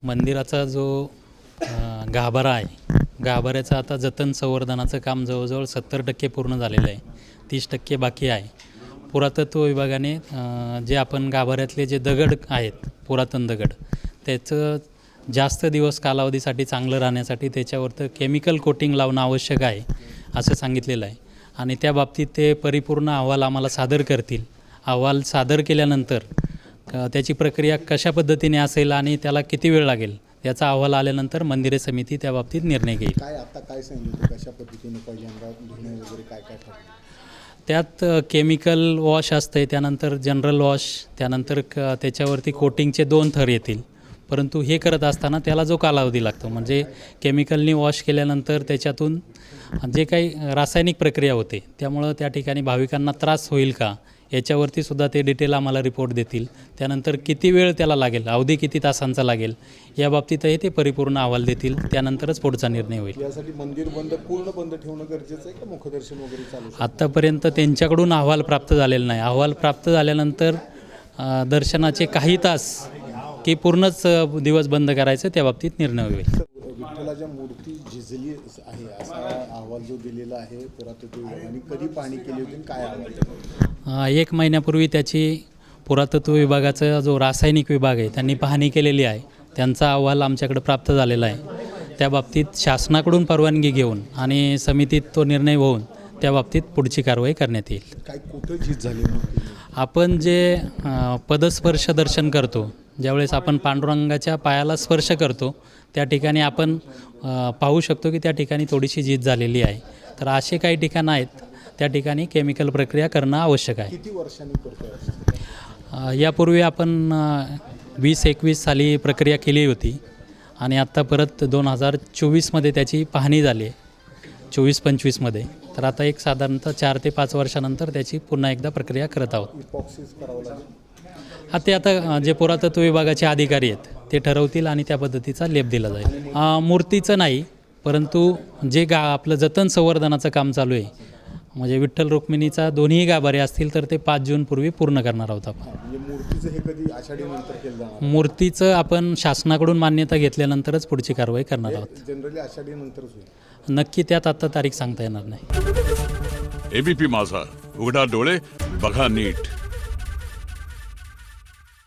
मंदिराचा जो गाभारा आहे, गाभाऱ्याचं आता जतन संवर्धनाचं काम जवळजवळ 70% पूर्ण झालेलं आहे. 30% बाकी आहे. पुरातत्व विभागाने जे आपण गाभाऱ्यातले जे दगड आहेत, पुरातन दगड, त्याचं जास्त दिवस कालावधीसाठी चांगलं राहण्यासाठी त्याच्यावरती केमिकल कोटिंग लावणं आवश्यक आहे असं सांगितलेलं आहे. आणि त्या बाबतीत ते परिपूर्ण अहवाल आम्हाला सादर करतील. अहवाल सादर केल्यानंतर त्याची प्रक्रिया कशा पद्धतीने असेल आणि त्याला किती वेळ लागेल याचा अहवाल आल्यानंतर मंदिरे समिती त्या बाबतीत निर्णय घेईल. काय सांगितलं कशा पद्धतीने पहिल्यांदा धुणे वगैरे काय ठरलं? त्यात केमिकल वॉश असते, त्यानंतर जनरल वॉश, त्यानंतर त्याच्यावरती कोटिंगचे 2 थर येतील. परंतु हे करत असताना त्याला जो कालावधी लागतो, म्हणजे केमिकलनी वॉश केल्यानंतर त्याच्यातून जे काही रासायनिक प्रक्रिया होते, त्यामुळं त्या ठिकाणी भाविकांना त्रास होईल का याच्यावरती सुद्धा ते डिटेल आम्हाला रिपोर्ट देतील. त्यानंतर किती वेळ त्याला लागेल, अवधी किती तासांचा लागेल या बाबतीतही ते परिपूर्ण अहवाल देतील. त्यानंतरच पुढचा निर्णय होईल. यासाठी मंदिर पूर्ण बंद ठेवणं गरजेचं आहे का मुखदर्शन वगैरे चालू? आत्तापर्यंत त्यांच्याकडून अहवाल प्राप्त झालेला नाही. अहवाल प्राप्त झाल्यानंतर दर्शनाचे काही तास की पूर्णच दिवस बंद करायचं त्या बाबतीत निर्णय होईल. विठ्ठलाच्या मूर्ती झिजली आहे असा अहवाल जो दिलेला आहे पुरातत्व विभागाने, कधी पाहणी केली होती, काय अहवाल? 1 महिन्यापूर्वी त्याची पुरातत्व विभागाचा जो रासायनिक विभाग आहे त्यांनी पाहणी केलेली आहे. त्यांचा अहवाल आमच्याकडे प्राप्त झालेला आहे. त्या बाबतीत शासनाकडून परवानगी घेऊन आणि समितीत तो निर्णय होऊन त्या बाबतीत पुढची कारवाई करण्यात येईल. काय कुठं झीज झाली? आपण जे पदस्पर्श दर्शन करतो, ज्यावेळेस आपण पांडुरंगाच्या पायाला स्पर्श करतो त्या ठिकाणी आपण पाहू शकतो की त्या ठिकाणी थोडीशी झीज झालेली आहे. तर असे काही ठिकाणं आहेत त्या ठिकाणी केमिकल प्रक्रिया करणं आवश्यक आहे. किती वर्षांनी करतो? यापूर्वी आपण 20-21 साली प्रक्रिया केली होती आणि आत्ता परत 2024मध्ये त्याची पाहणी झाली आहे, 24-25मध्ये. तर आता एक साधारणतः 4 ते 5 वर्षानंतर त्याची पुन्हा एकदा प्रक्रिया करत आहोत. इपॉक्सिस करावं लागेल? ते आता जे पुरातत्व विभागाचे अधिकारी आहेत ते ठरवतील आणि त्या पद्धतीचा लेप दिला जाईल. मूर्तीचं नाही, परंतु जे आपलं जतन संवर्धनाचं काम चालू आहे, म्हणजे विठ्ठल रुक्मिणीचा दोन्ही गाभारे असतील तर ते 5 जूनपूर्वी पूर्ण करणार आहोत आपण. म्हणजे मूर्तीचं हे कधी आषाढी नंतर केलं जाणार? मूर्तीचं आपण शासनाकडून मान्यता घेतल्यानंतरच पुढची कारवाई करणार आहोत. जनरली आषाढी नंतरच होईल. नक्की त्यात आता तारीख सांगता येणार नाही. एबीपी माझा, उघडा डोळे बघा नीट.